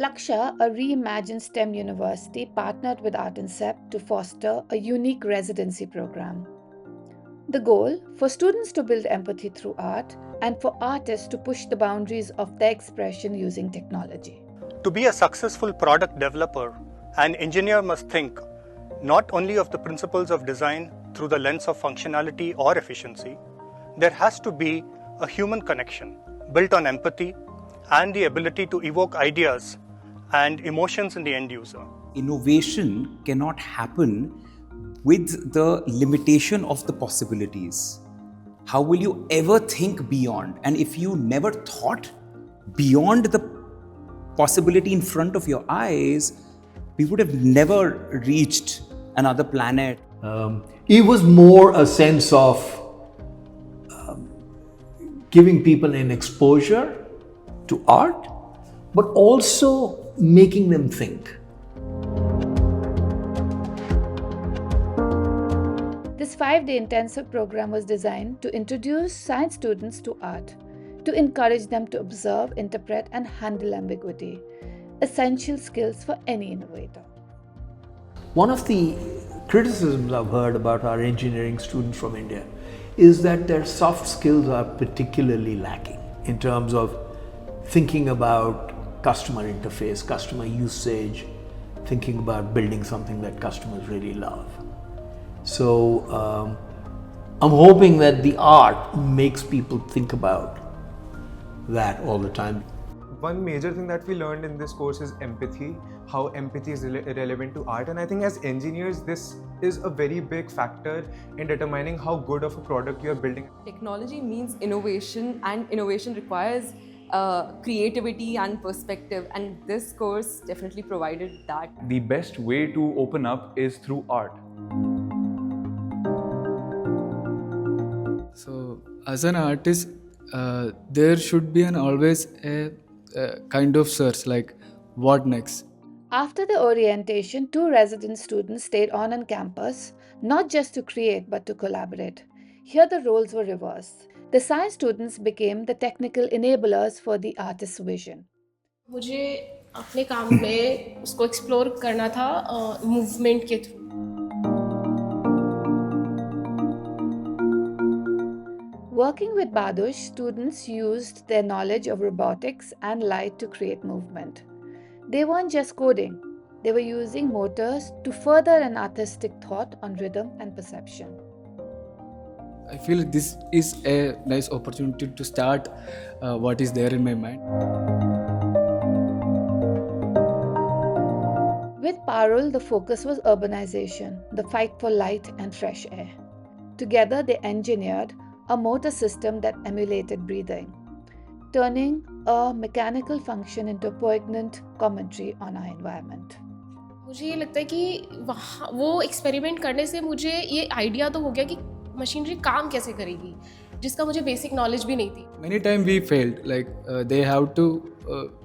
Plaksha, a reimagined STEM university, partnered with Art and SEP to foster a unique residency program. The goal: for students to build empathy through art and for artists to push the boundaries of their expression using technology. To be a successful product developer, an engineer must think not only of the principles of design through the lens of functionality or efficiency. There has to be a human connection built on empathy and the ability to evoke ideas and emotions in the end user. Innovation cannot happen with the limitation of the possibilities. How will you ever think beyond? And if you never thought beyond the possibility in front of your eyes, we would have never reached another planet. It was more a sense of giving people an exposure to art, but also making them think. This 5-day intensive program was designed to introduce science students to art, to encourage them to observe, interpret, and handle ambiguity, essential skills for any innovator. One of the criticisms I've heard about our engineering students from India is that their soft skills are particularly lacking in terms of thinking about customer interface, customer usage, thinking about building something that customers really love. So I'm hoping that the art makes people think about that all the time. One major thing that we learned in this course is empathy, how empathy is relevant to art. And I think as engineers, this is a very big factor in determining how good of a product you are building. Technology means innovation, and innovation requires creativity and perspective, and this course definitely provided that. The best way to open up is through art. So as an artist, there should be always a kind of search, like what next. After the orientation, 2 resident students stayed on campus, not just to create but to collaborate. Here the roles were reversed. The science students became the technical enablers for the artist's vision. मुझे अपने काम में उसको explore करना था movement के through. Working with Badush, students used their knowledge of robotics and light to create movement. They weren't just coding, they were using motors to further an artistic thought on rhythm and perception. I feel this is a nice opportunity to start what is there in my mind. With Parul, the focus was urbanization, the fight for light and fresh air. Together, they engineered a motor system that emulated breathing, turning a mechanical function into a poignant commentary on our environment. मुझे ये लगता है कि वो experiment करने से मुझे ये आइडिया तो हो गया कि मशीनरी काम कैसे करेगी, जिसका मुझे बेसिक नॉलेज भी नहीं थी. Many times we failed, like they have to,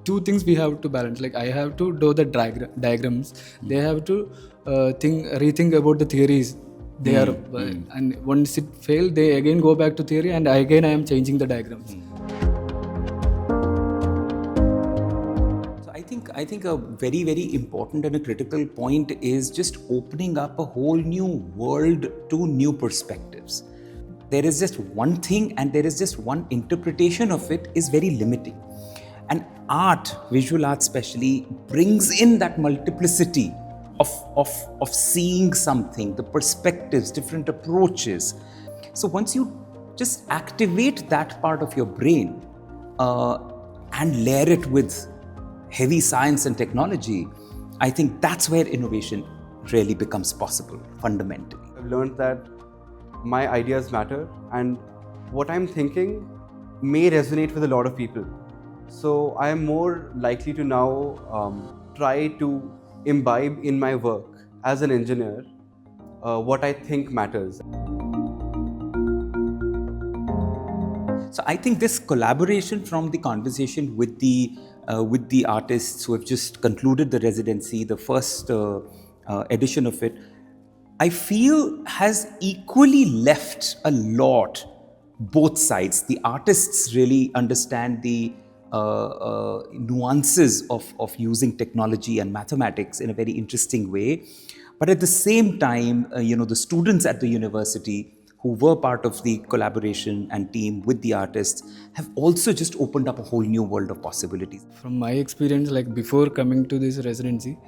two things we have to balance, like I have to do the diagrams, they have to rethink about the theories. They are, and once it failed, they again go back to theory, and again I am changing the diagrams. So I think a very, very important and a critical point is just opening up a whole new world to new perspectives. There is just one thing and there is just one interpretation of it is very limiting. And art, visual art especially, brings in that multiplicity of seeing something, the perspectives, different approaches. So once you just activate that part of your brain and layer it with heavy science and technology, I think that's where innovation really becomes possible, fundamentally. I've learned that my ideas matter and what I'm thinking may resonate with a lot of people. So I am more likely to now try to imbibe in my work as an engineer what I think matters. So I think this collaboration from the conversation with the artists who have just concluded the residency, the first edition of it, I feel has equally left a lot, both sides. The artists really understand the nuances of using technology and mathematics in a very interesting way. But at the same time, the students at the university who were part of the collaboration and team with the artists have also just opened up a whole new world of possibilities. From my experience, like before coming to this residency,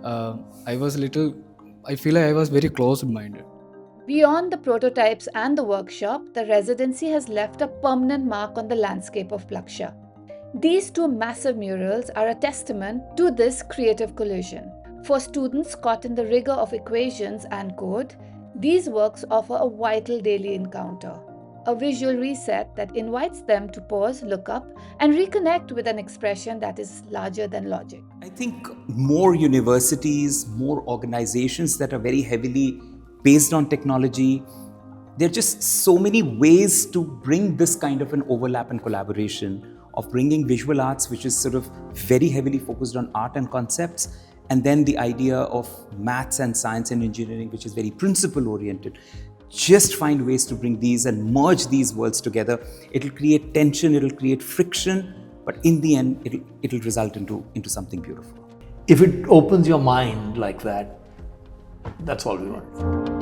I feel like I was very closed-minded. Beyond the prototypes and the workshop, the residency has left a permanent mark on the landscape of Plaksha. These two massive murals are a testament to this creative collision. For students caught in the rigor of equations and code, these works offer a vital daily encounter, a visual reset that invites them to pause, look up, and reconnect with an expression that is larger than logic. I think more universities, more organizations that are very heavily based on technology, there are just so many ways to bring this kind of an overlap and collaboration of bringing visual arts, which is sort of very heavily focused on art and concepts, and then the idea of maths and science and engineering, which is very principle oriented. Just find ways to bring these and merge these worlds together. It'll create tension, it'll create friction, but in the end, it'll result into something beautiful. If it opens your mind like that, that's all we want.